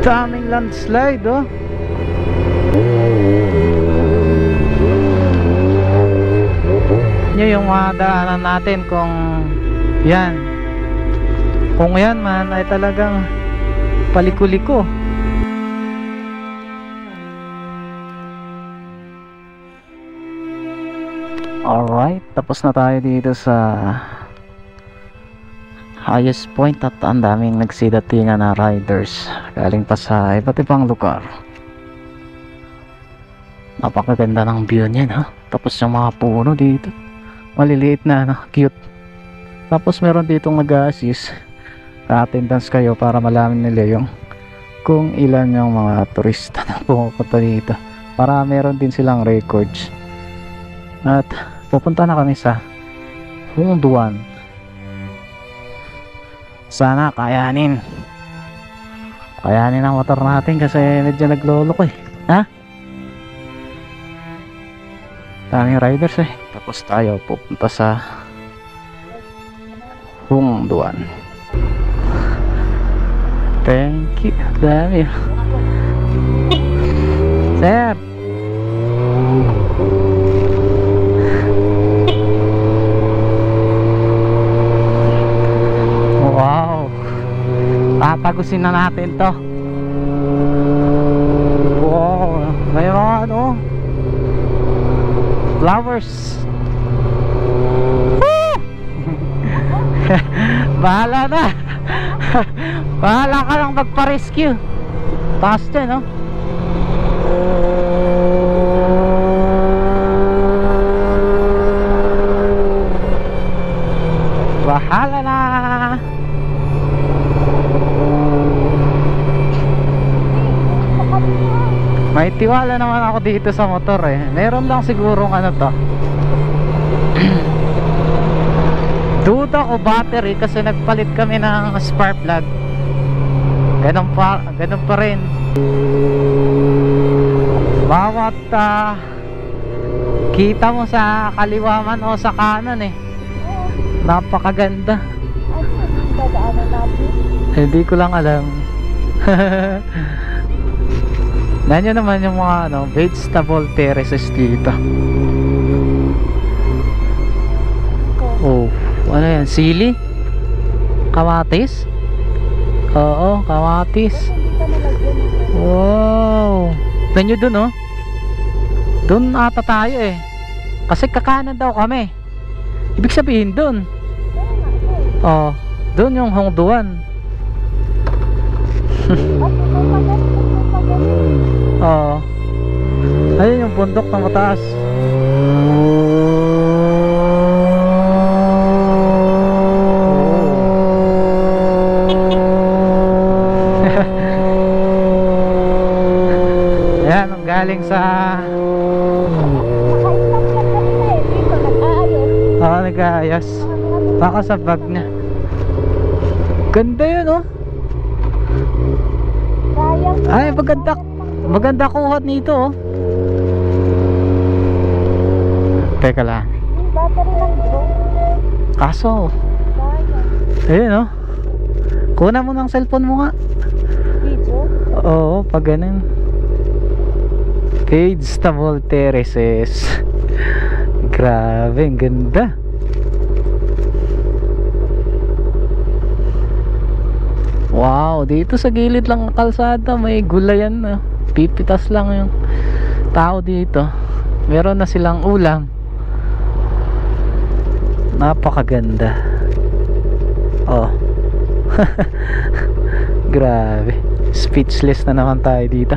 Daming landslide, oh. Yun yung mga daanan natin kung yan. Kung yan man ay talagang paliko-liko. Alright, tapos na tayo dito sa highest point at ang daming nagsidatingan na riders galing pa sa iba't ibang lugar. Napakaganda ng view niyan, ha. Tapos yung mga puno dito maliliit na, cute. Tapos meron ditong nag-a-assist, attendance kayo para malaman nila yung kung ilan yung mga turista na pumupunta dito, para meron din silang records. At pupunta na kami sa Hongduan. Sana kayanin ang motor natin kasi medyo nagloloko, eh. Ha? Daming riders, eh. Tapos tayo pupunta sa Hongduan. Thank you. Dami. Sir. Wow. Tatagusin na natin to. Wow. May mga ano, flowers. Bahala na. Bahala ka lang magpa-rescue. Taas dyan, no? Bahala na. May tiwala naman ako dito sa motor, eh. Meron lang sigurong ano to. Duda ko battery kasi nagpalit kami ng spark plug. Ganun pa rin. Bawat kita mo sa kaliwa man o sa kanan, eh. Napakaganda. Hindi ko lang alam. Nandiyan naman yung mga ano, vegetable terraces dito. Oh, ano yan? Sili? Kamatis? Oo, kamatis. Wow. Tignan nyo dun, oh. Dun ata tayo, eh. Kasi kakanan daw kami. Ibig sabihin dun. Oh, dun yung Hongduan. Oh. Ayun yung bundok na mataas. Ayan, ang galing sa nag-aayos. Baka sa bag niya. Ganda yun, oh. Ay, maganda kuhat nito, oh. Teka lang. Kaso ayun, oh. Kuna mo ng cellphone mo nga. Video? Oo, pag ganun. Vegetable terraces. Grabe, ang ganda. Wow, dito sa gilid lang ng kalsada may gulayan na. Pipitas lang yung tao dito. Meron na silang ulam. Napakaganda. Oh. Grabe. Speechless na naman tayo dito.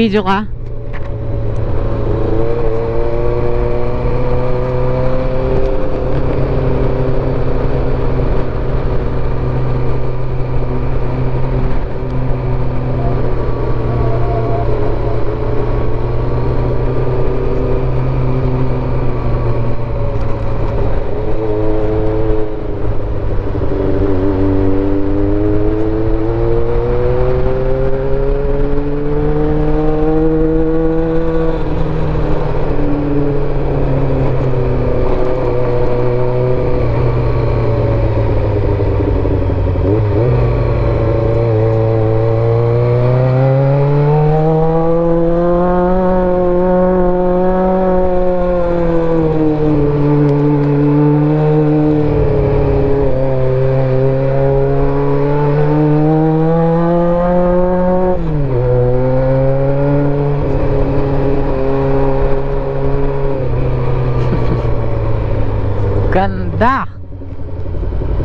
Nag-video ka? Ganda.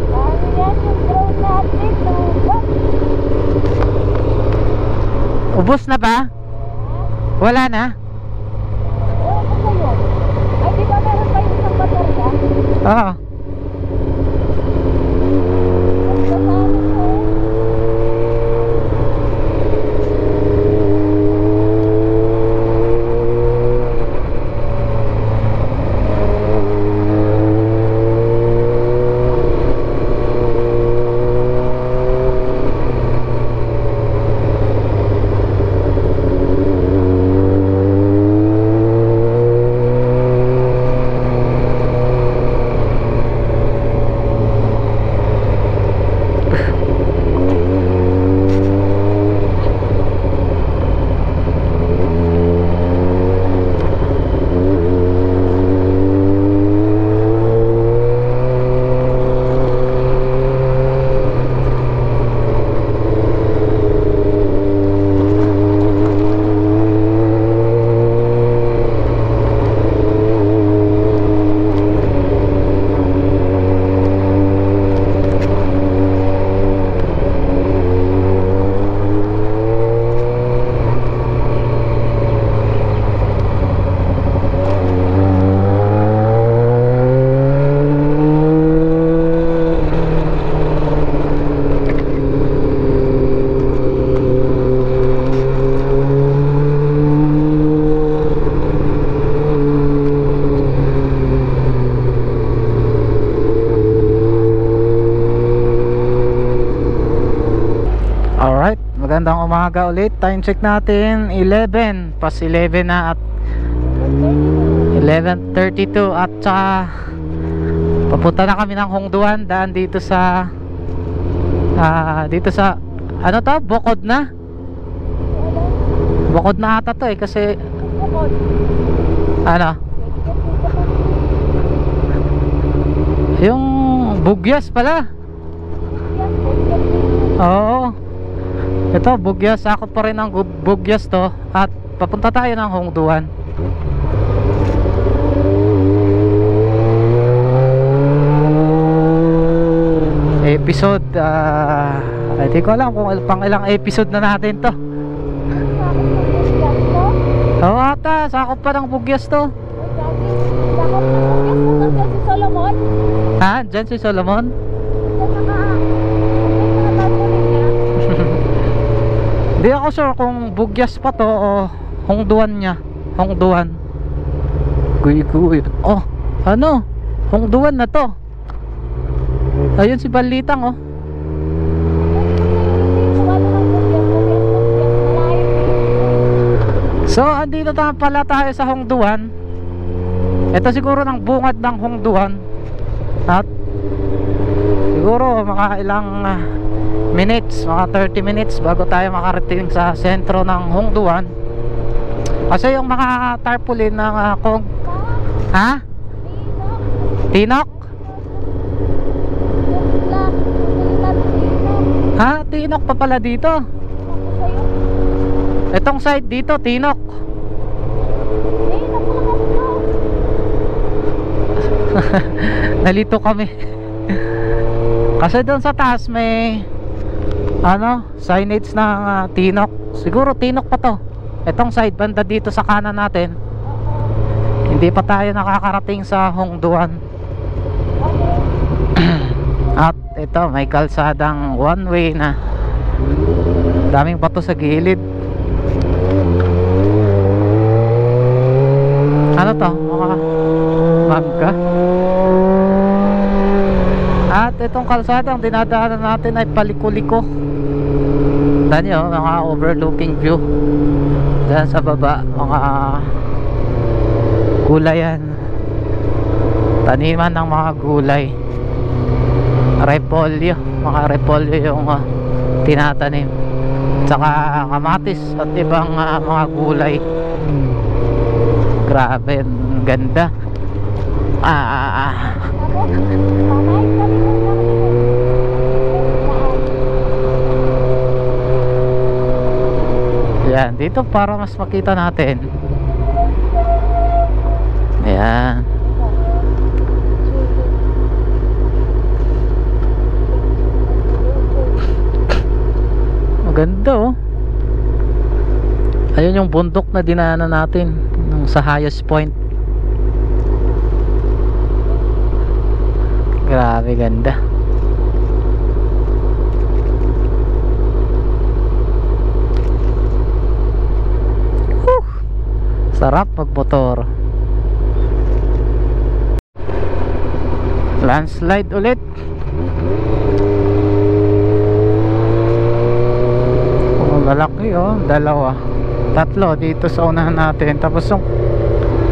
Ano yan yung drone natin? Ubos na ba? Wala na? Ewan ko sa'yo. Ay, di ba meron pa yung isang baterya? Oo. Basta sa ano ko eh. Alright, magandang umaga ulit. Time check natin 11, pas 11 na at 11:32 at saka papunta na kami ng Hongduan. Daan dito sa ano to? Bukod na? Bukod na ata to eh kasi Bukod. ano? Yung Bugyas pala. Oo. Ito, Bugyas. Sakot pa rin ang Bugyas to. At papunta tayo ng Hongduan. Episode hindi ko alam kung pang ilang episode na natin to. Oo ata, sakot pa ng Bugyas to. Si Solomon. Ha? Diyan si Solomon? Hindi ako sure kung Bugyas pa to o Hongduan niya. Hongduan. Guy. Oh, ano? Hongduan na to. Ayun si Balitang oh. So, andito na pala tayo sa Hongduan. Ito siguro ng bungad ng Hongduan. At siguro mga ilang minutes, mga 30 minutes bago tayo makarating sa sentro ng Hongduan. Kasi yung mga tarpaulin ng ha? Tinok? Ha? Tinok pa pala dito. Itong side dito, Tinok. Nalito kami. Kasi doon sa taas may ano, signage ng Tinok. Siguro Tinok pa to. Itong side banda dito sa kanan natin, hindi pa tayo nakakarating sa Hongduan. At ito, may kalsadang one way na. Daming bato sa gilid. Ano to? Mga mangga. At itong kalsadang dinadaanan natin ay paliko-liko. Tanya nyo, mga overlooking view. Diyan sa baba, mga gulayan, taniman ng mga gulay, repolyo, mga repolyo yung tinatanim, tsaka kamatis at ibang mga gulay. Grabe, ang ganda. Yan, dito para mas makita natin. Ayan. Maganda oh. Ayun yung bundok na dinaanan natin sa highest point. Grabe ganda. Sarap magmotor. Landslide ulit. Oh, lalaki oh, dalawa. Tatlo dito sa unahan natin. Tapos yung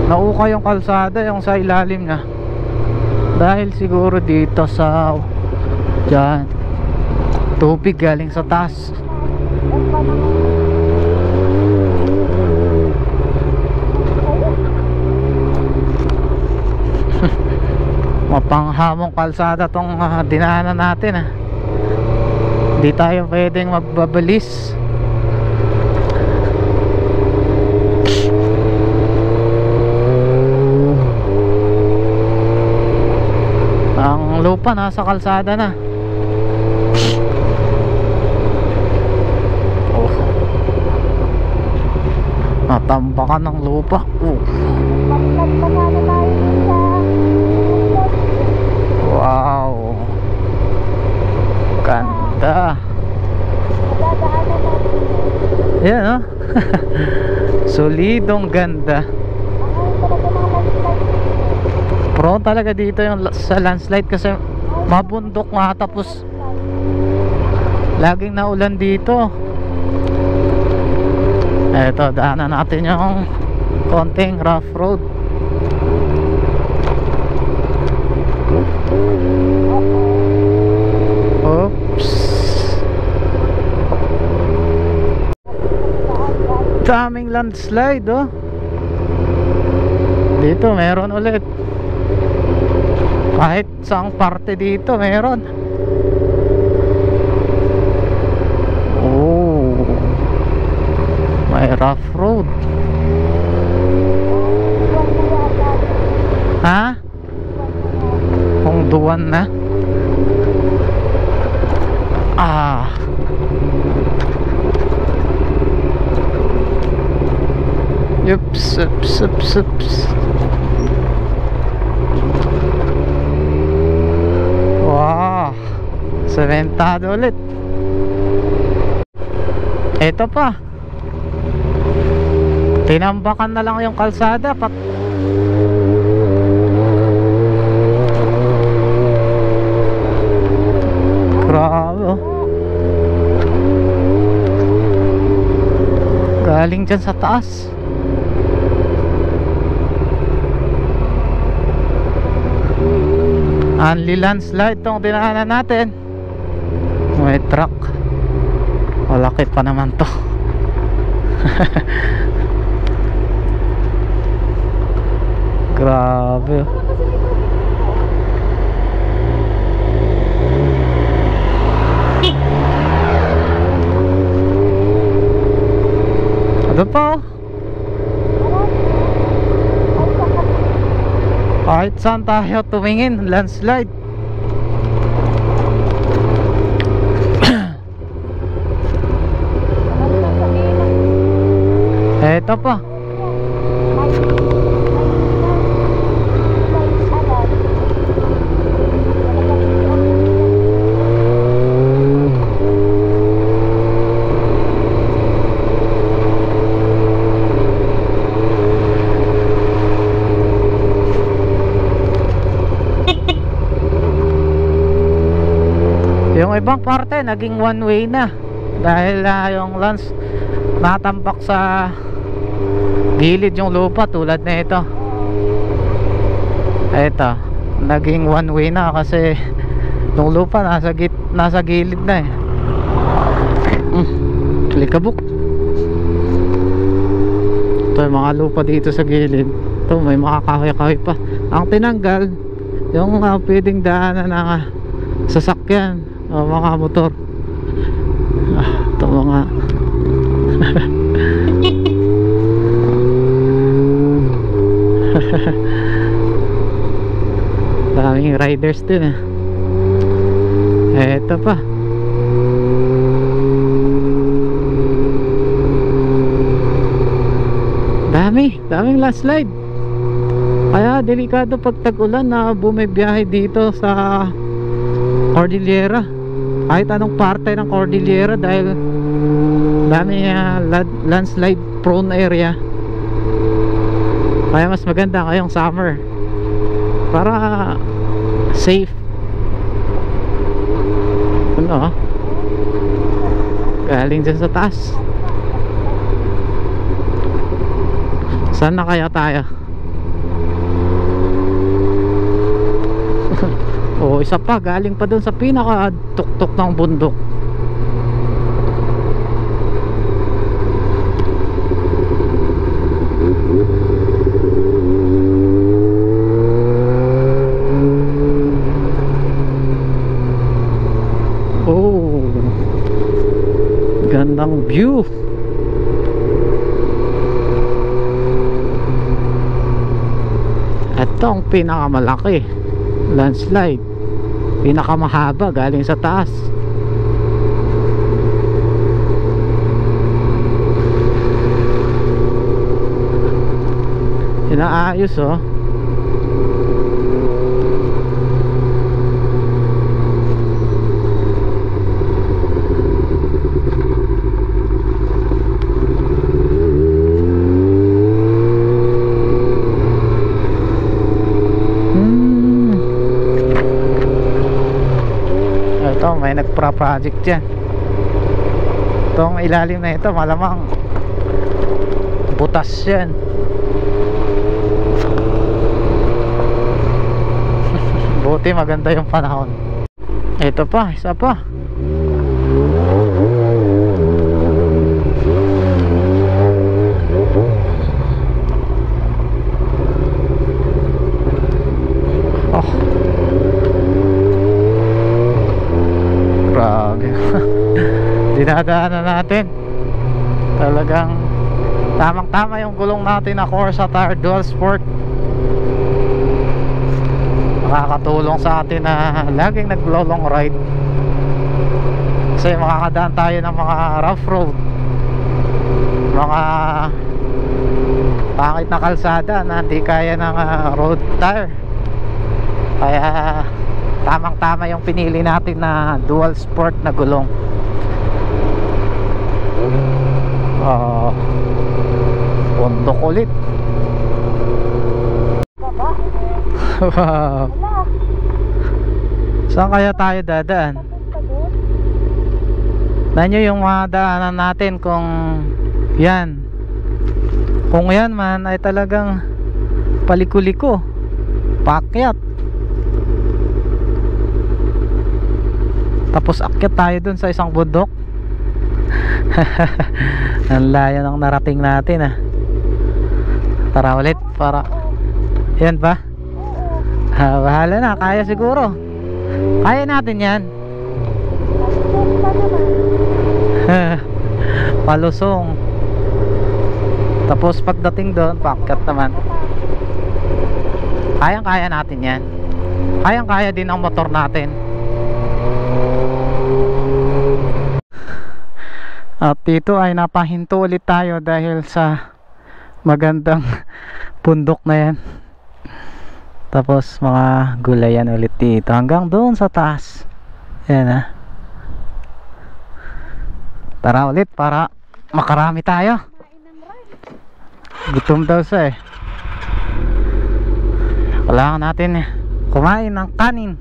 nauka yung kalsada, yung sa ilalim niya. Dahil siguro dito sa dyan, tubig galing sa taas. Mapanghamong kalsada tong dinaanan natin Hindi tayo pwedeng magbabalis. Ang lupa nasa kalsada na. Oh. Natambakan ng lupa. Wow, ganda. Yan oh. Solidong ganda. Pro talaga dito yung sa landslide kasi mabundok nga, tapos laging naulan dito. Eto, daanan natin yung konting rough road. Oops. Daming landslide oh. Dito meron ulit. Kahit saang parte dito meron. Oh, may rough road. Ha? Hongduan na. Yups, ups, ups, ups. Wow, sementado ulit. Ito pa, tinambakan na lang yung kalsada. Grabe oh. Galing dyan sa taas. Only landslide tong dinaanan natin. May truck. Malaki pa naman to. Grabe. Ano pa oh? Kahit saan tayo tumingin, landslide. Eto po. Yung ibang parte naging one way na dahil yung lance natampak sa gilid yung lupa tulad na ito. Ito naging one way na kasi yung lupa nasa gilid na eh. Likabok. Ito yung mga lupa dito sa gilid. Ito may mga kahoy-kahoy pa. Ang tinanggal yung pwedeng daanan ng sasakyan o mga motor. Ito mga daming riders din Eto pa. Daming landslide. Kaya delikado pag tag-ulan na bumibiyahe dito sa Cordillera, kahit anong parte ng Cordillera, dahil dami landslide prone area. Kaya mas maganda ngayong summer para safe. Ano galing dyan sa taas. Saan na kaya tayo? O isa pa, galing pa dun sa pinaka tuktok ng bundok. Oh, gandang view. Ito ang pinakamalaki landslide, pinakamahaba galing sa taas. Inaayos oh. Ito may nagpa-project dyan. Itong ilalim na ito malamang butas yan. Buti maganda yung panahon. Ito pa, isa pa. Oh, grabe. Dinadaanan natin. Talagang tamang tama yung gulong natin na Corsa Tire Dual Sport. Makakatulong sa atin na laging naglo-long ride, kasi makakadaan tayo ng mga rough road, mga pangit na kalsada na hindi kaya ng road tire. Kaya tamang tama yung pinili natin na dual sport na gulong. Bundok ulit. Wow. Saan kaya tayo dadaan? Nanyo yung mga daanan natin kung yan. Kung yan man ay talagang paliko-liko, paakyat. Tapos akyat tayo dun sa isang bundok. Ang layo ng narating natin Tara ulit para. Yan ba? Bahala na, kaya siguro. Kaya natin yan. Palusong. Tapos pagdating doon, paakyat naman. Kayang-kaya natin yan. Kayang-kaya din ang motor natin. At dito ay napahinto ulit tayo dahil sa magandang pundok na yan. Tapos mga gulayan ulit dito hanggang doon sa taas. Yan ha. Tara ulit para makarami tayo. Gutom daw siya eh. Kailangan natin kumain ng kanin.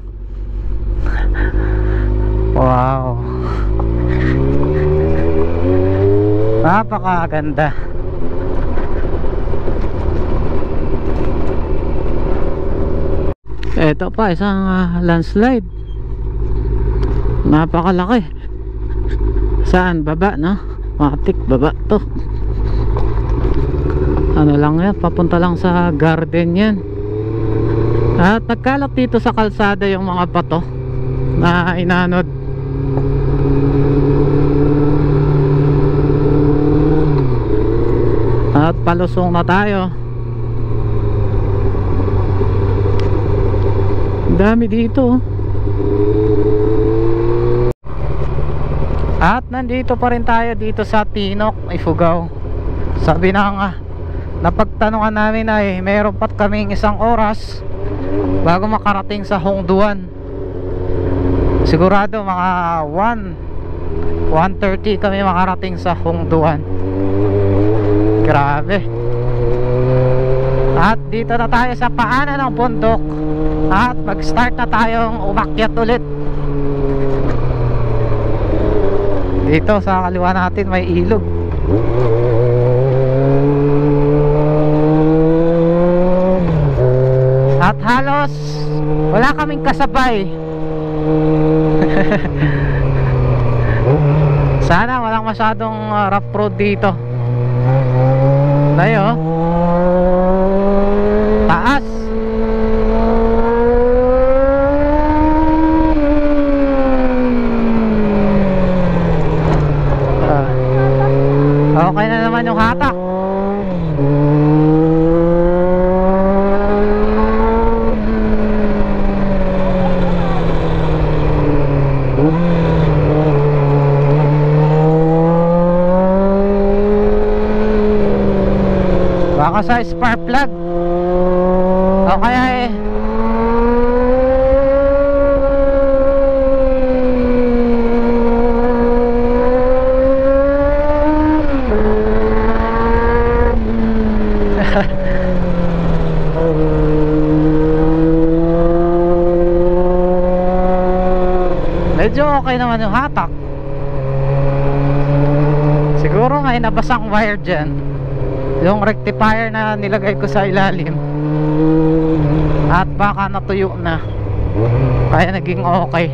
Wow, napakaganda. Ito pa isang landslide. Napakalaki. Saan? Baba, no? Matik, baba to. Ano lang yan, papunta lang sa garden yan. At nagkalat dito sa kalsada yung mga bato na inanod. At palusong na tayo. Dami dito. At nandito pa rin tayo dito sa Tinok, Ifugao. Sabi na nga, napagtanungan namin ay mayroon pa kaming 1 oras bago makarating sa Hongduan. Sigurado mga 1:30 kami makarating sa Hongduan. Grabe. At dito na tayo sa paanan ng bundok. At mag-start na tayong umakyat ulit. Dito sa kaliwa natin may ilog. At halos wala kaming kasabay. Sana walang masyadong rough road dito. Tayo taas. Okay na naman yung hatak. Baka sa spark plug o kaya medyo okay naman yung hatak. Siguro nga nabasang wire dyan, yung rectifier na nilagay ko sa ilalim, at baka natuyo na, kaya naging okay.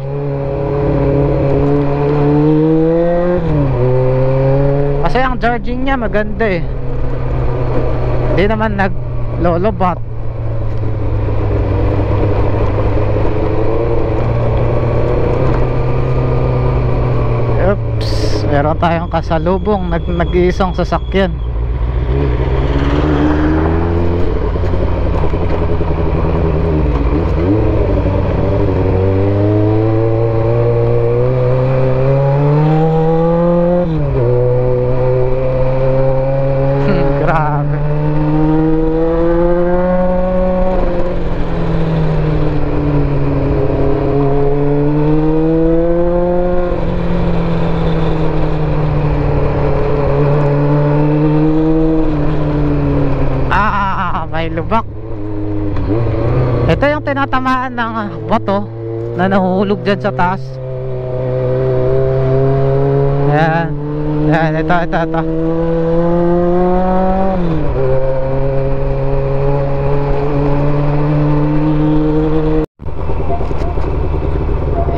Kasi ang charging niya maganda eh, hindi naman naglolobat. Oops, meron tayong kasalubong nag-iisang sasakyan. Grabe. May lubak. Ito yung tinatamaan ng bato na nahuhulog dyan sa taas. Ayan. Ayan, ito.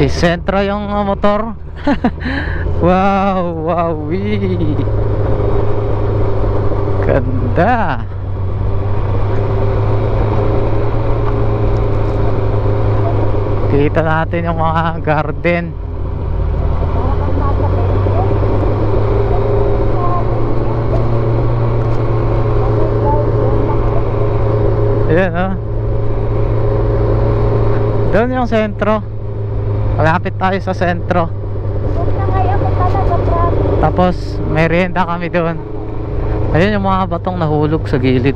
Isentro yung motor. Wow, wowee. Ganda. Kita natin yung mga garden. Ayan oh. Doon yung sentro. Malapit tayo sa sentro. Tapos merienda kami doon. Ayun yung mga batong nahulog sa gilid.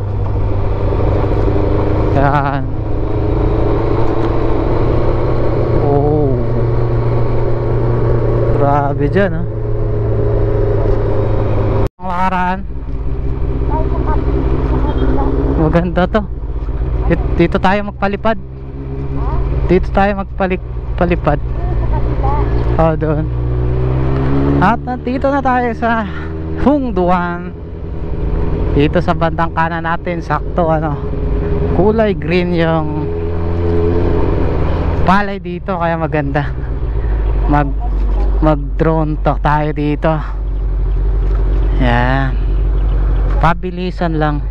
Yan. Oh, grabe dyan, ha. Ang makaraan, Tayo sa kabila. maganda to. Dito tayo magpalipad. Ha? Dito tayo magpalipad. Sa kabila. Oh, doon. At nandito na tayo sa Hungduan. Dito sa bandang kanan natin, sakto ano, kulay green yung palay dito, kaya maganda. Mag drone talk tayo dito. Yan. Pabilisan lang.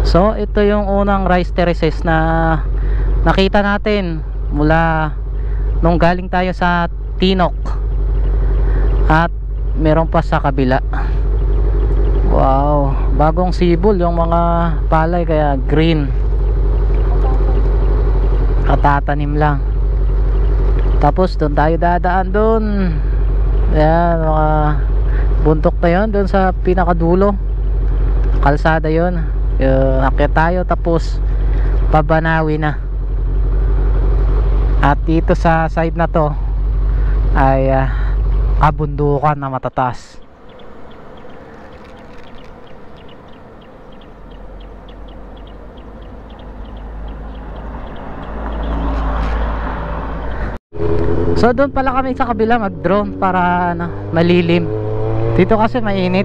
So ito yung unang rice terraces na nakita natin mula nung galing tayo sa Tinok. At meron pa sa kabila. Wow, bagong sibol yung mga palay, kaya green. Katatanim lang. Tapos doon tayo dadaan doon. Ayan, mga bundok na yun, doon sa pinakadulo. Kalsada yun. Akyat tayo, tapos Pabanawi na. At dito sa side na to ay kabundukan na matataas. So doon pala kami sa kabila mag-drone para ano, malilim. Dito kasi mainit.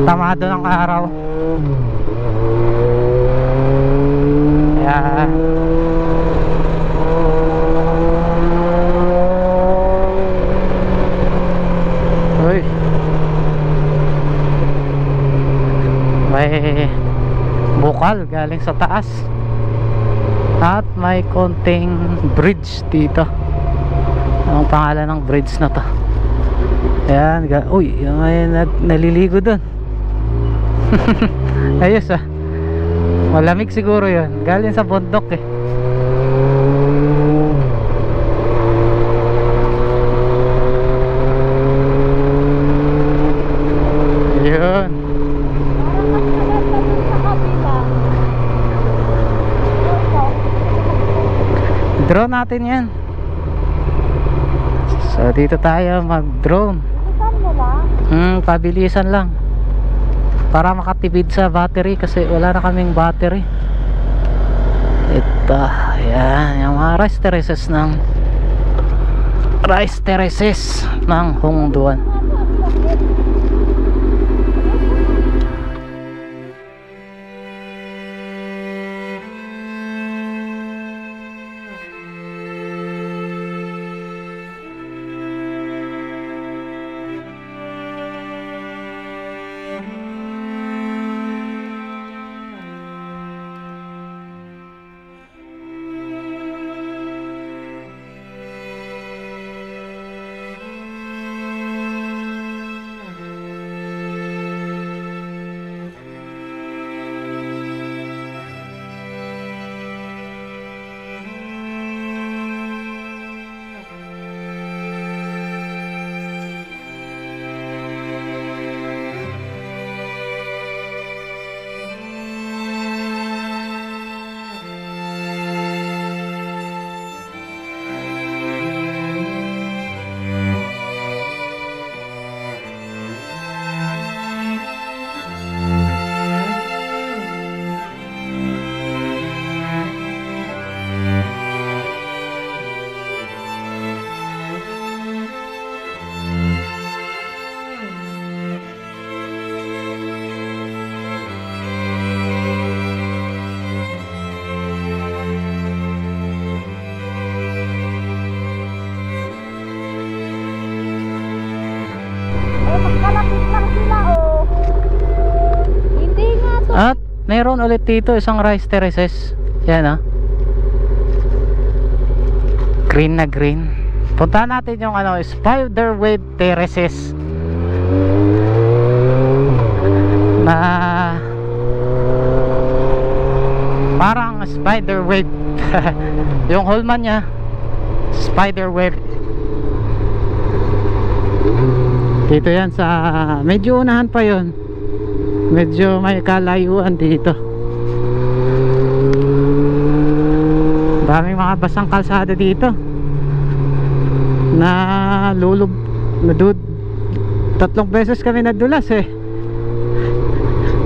Tamado ng araw. Ayan. Uy. May bukal galing sa taas. At may konting bridge dito. Anong pangalan ng bridge na to? Ayan, uy, may naliligo dun. Ayos ah. Malamig siguro yun. Galing sa bundok eh. Yun. Drone natin yan. So dito tayo mag-drone. Pabilisan lang para makatipid sa battery kasi wala na kaming battery. Ito, ayan, yung mga rice terraces ng Hungduan. Magkalapit lang sila, oh. Hindi nga to. At meron ulit dito isang rice terraces. Yan ah. Green na green. Puntahan natin yung ano, Spiderweb Terraces. Na parang spiderweb. Yung Holman niya Spiderweb. Dito yan sa medyo unahan pa yon, medyo may kalayuan dito. Daming mga basang kalsada dito na lulub na tatlong beses kami nadulas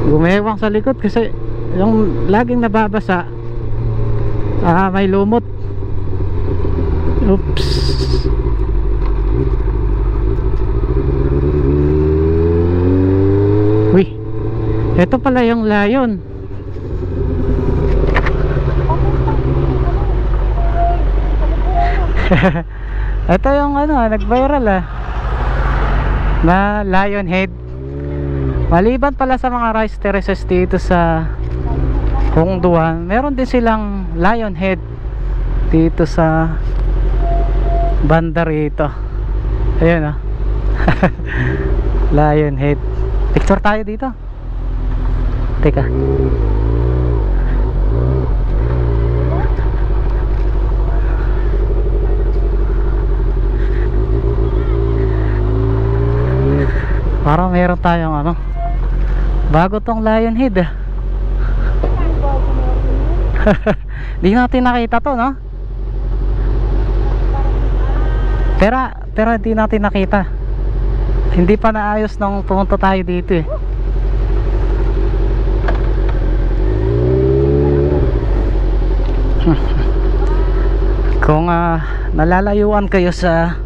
gumewang sa likod kasi yung laging nababasa, may lumot. Oops. Uy, ito pala yung layon. Ito yung nag-viral na lion head. Maliban pala sa mga rice terraces dito sa Hongduan, meron din silang lion head dito sa banda rito. Ayun lion head. Picture tayo dito. Teka. Parang meron tayong bago tong lion head Di natin nakita to, no? Pero di natin nakita. Hindi pa naayos nung pumunta tayo dito Kung nalalayuan kayo sa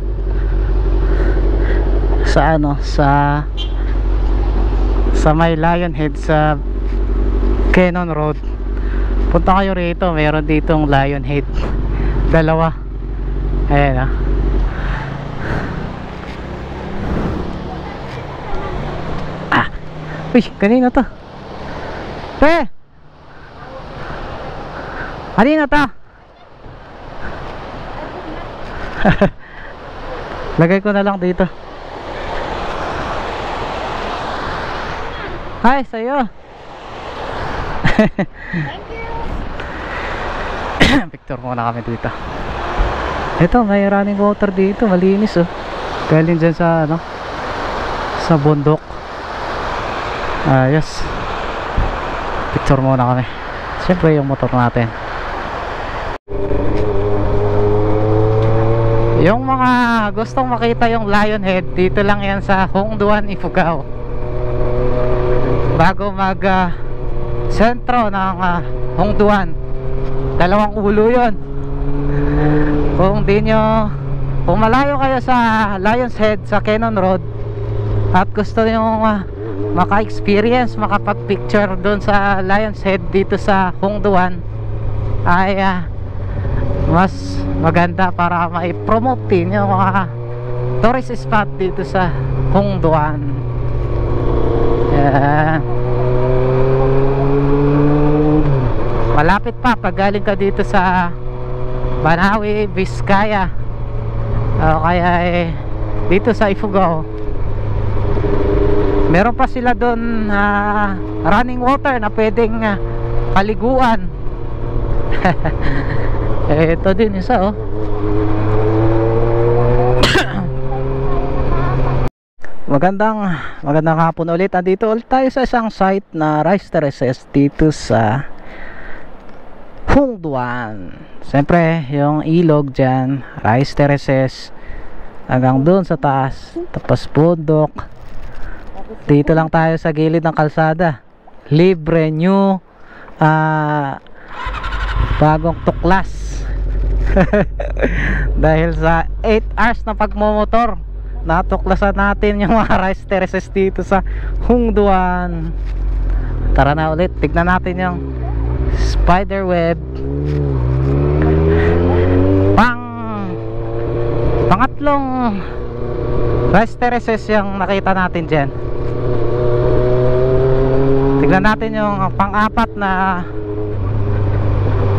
may lion head sa Cannon Road, punta kayo rito. Meron ditong lion head, dalawa. Ayan uy, kanina to kanina to lagay ko na lang dito. Hi sa'yo. Thank you. Picture muna kami dito. Ito, may running water dito, malinis galing dyan sa sa bundok. Yes. Picture muna kami. Siyempre yung motor natin. Yung mga gustong makita yung lion head, dito lang yan sa Hongduan, Ifugao. Bago mag sentro ng Hongduan, dalawang ulo yon. Kung malayo kayo sa Lion's Head sa Cannon Road at gusto nyo maka-experience, makapag-picture doon sa Lion's Head dito sa Hongduan, ay mas maganda para ma-promote din yung mga tourist spot dito sa Hongduan. Malapit pa pag galing ka dito sa Banawi, Vizcaya, o kaya dito sa Ifugao. Meron pa sila doon running water na pwedeng paliguan. Ito din isa Magandang hapon ulit. Andito ulit tayo sa isang site na rice terraces dito sa Hongduan. Siyempre yung ilog dyan, rice terraces hanggang doon sa taas, tapos bundok. Dito lang tayo sa gilid ng kalsada. Libre, new, bagong tuklas. Dahil sa 8 hours na pagmomotor, natuklasan natin yung mga rice terraces dito sa Hongduan. Tara na ulit, tignan natin yung spider web. Pangatlong rice terraces yung nakita natin dyan. Tignan natin yung pang-apat na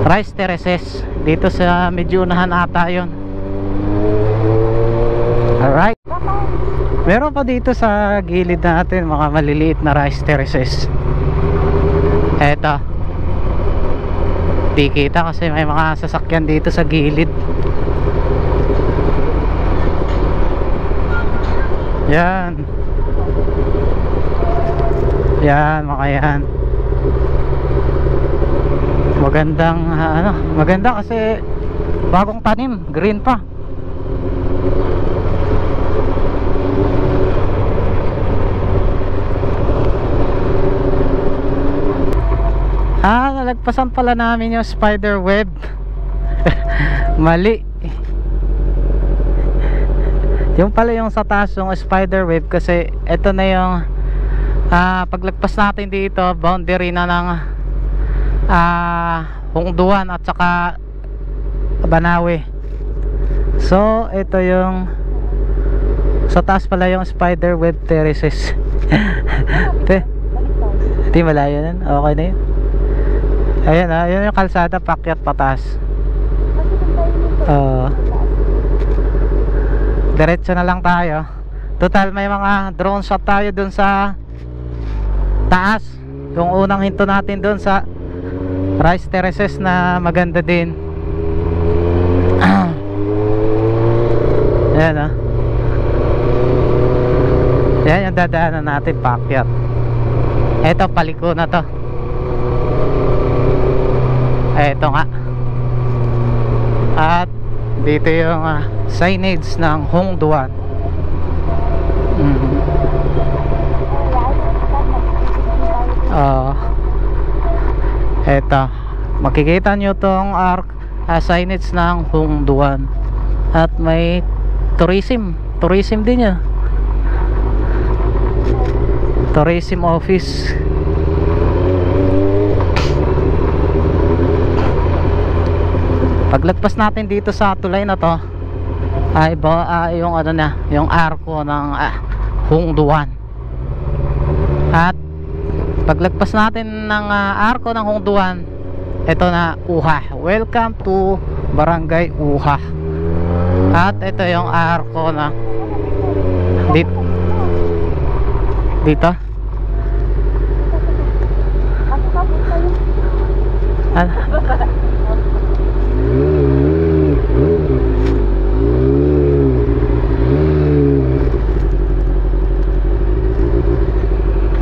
rice terraces dito sa medyo unahan ata yun. Alright, meron pa dito sa gilid natin mga maliliit na rice terraces. Eto, di kita kasi may mga sasakyan dito sa gilid. Yan. Yan, makayan. Magandang ano, maganda kasi bagong tanim, green pa. Nalagpasan pala namin yung spider web. Mali. Yung pala yung sa taas yung spider web, kasi ito na yung paglagpas natin dito, boundary na ng Hongduan at saka Banawe. So ito yung sa taas pala yung spider web terraces. Hindi malayo nun, okay na yun. Ayan yun yung kalsada, pakyat pataas. Diretso na lang tayo. Total may mga drone shot tayo dun sa taas. Yung unang hinto natin dun sa rice terraces na maganda din. Ayan yan yung dadaanan natin, pakyat. Eto, paliko na to. Eto nga. At dito yung signage ng Hongduan. Eto, makikita nyo tong signage ng Hongduan. At may tourism din yan. Tourism office. Paglagpas natin dito sa tulay na to ay yung ano na, yung arko ng Hongduan. At paglagpas natin ng arko ng Hongduan, ito na Uha. Welcome to Barangay Uha. At ito yung arko na dito.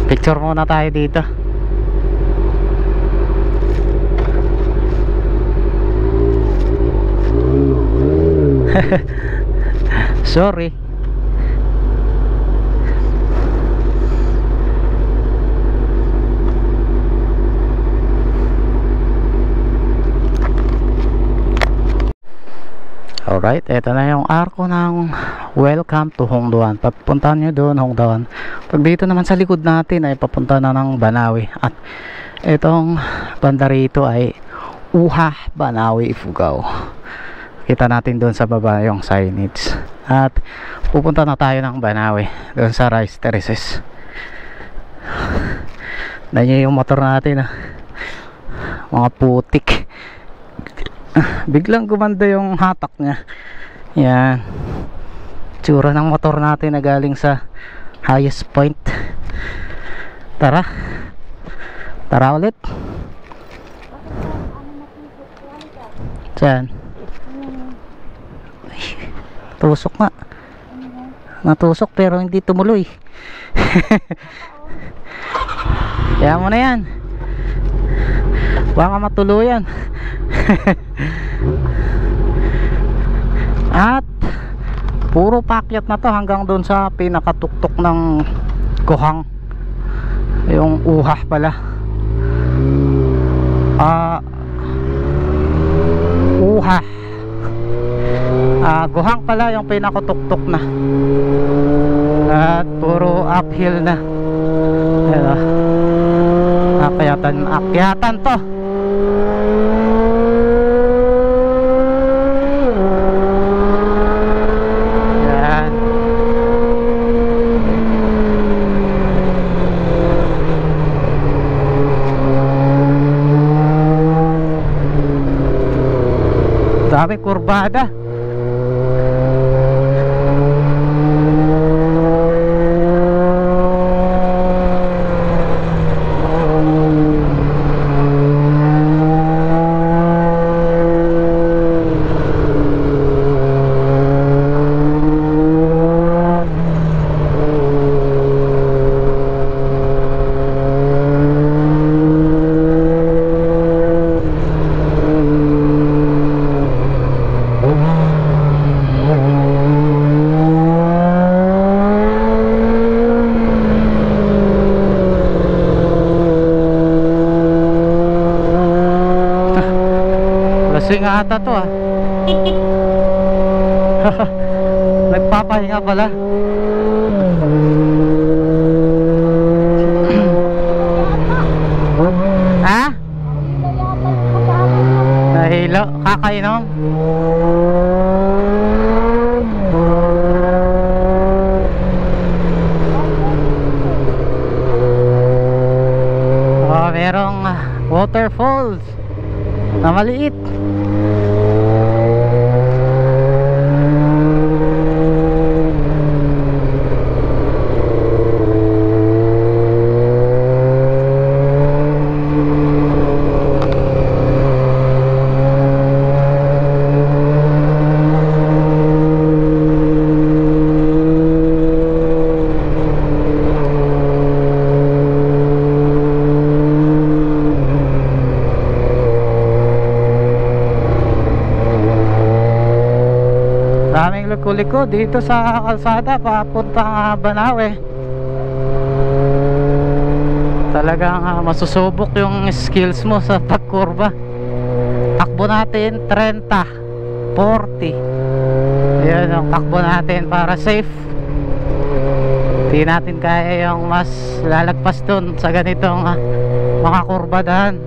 Picture muna tayo dito. Sorry. Alright, eto na yung arko ng Welcome to Hongduan. Papuntahan nyo doon, Hongduan. Pag dito naman sa likod natin ay papunta na ng Banawe. At itong banda rito ay Uha, Banawe, Ifugao. Kita natin doon sa baba yung signage. At pupunta na tayo ng Banawe, doon sa rice terraces. Nandiyan yung motor natin, mga putik. Biglang gumanda yung hatak niya. Yan, tsura ng motor natin na galing sa highest point. Tara ulit. Saan? Ay, tusok nga. Natusok pero hindi tumuloy. Kaya mo na yan, baka matuluyan. At puro pakyat na to hanggang doon sa pinakatuktok ng Gohang, yung Uha pala. Uha, Gohang pala yung pinakatuktok na. At puro uphill na. Akyatan to. Dami kurbada. Lasing ata to ah. Nagpapahinga pala. Ha? Nahilo? Kakainom? Oh, merong waterfalls na maliit. Daming liko-liko dito sa kalsada papuntang Banawe. Talagang masusubok yung skills mo sa pagkurba. Takbo natin 30, 40. Ayan yung takbo natin para safe. Hindi natin kaya yung mas lalagpas dun sa ganitong mga kurbadahan.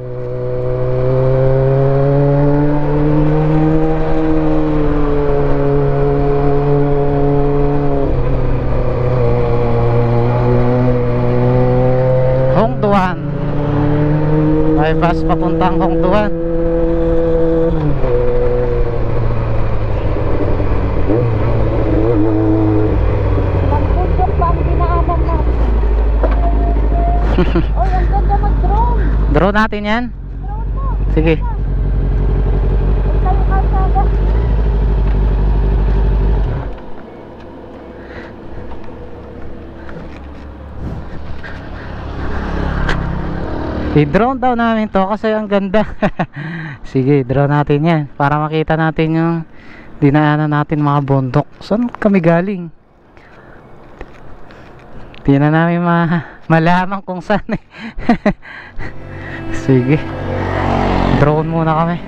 Hongduan, may bus papuntang Hongduan. Nagpundok pa ang dinaanan natin. Oy, ang ganda mag-drone. Drone natin yan? Drone mo. Sige. Huwag kayo kalsada. I-drone daw namin to kasi ang ganda. Sige, drone natin yan para makita natin yung dinaanan natin mga bundok. Saan kami galing? Di na namin malaman kung saan eh. Sige, drone muna kami.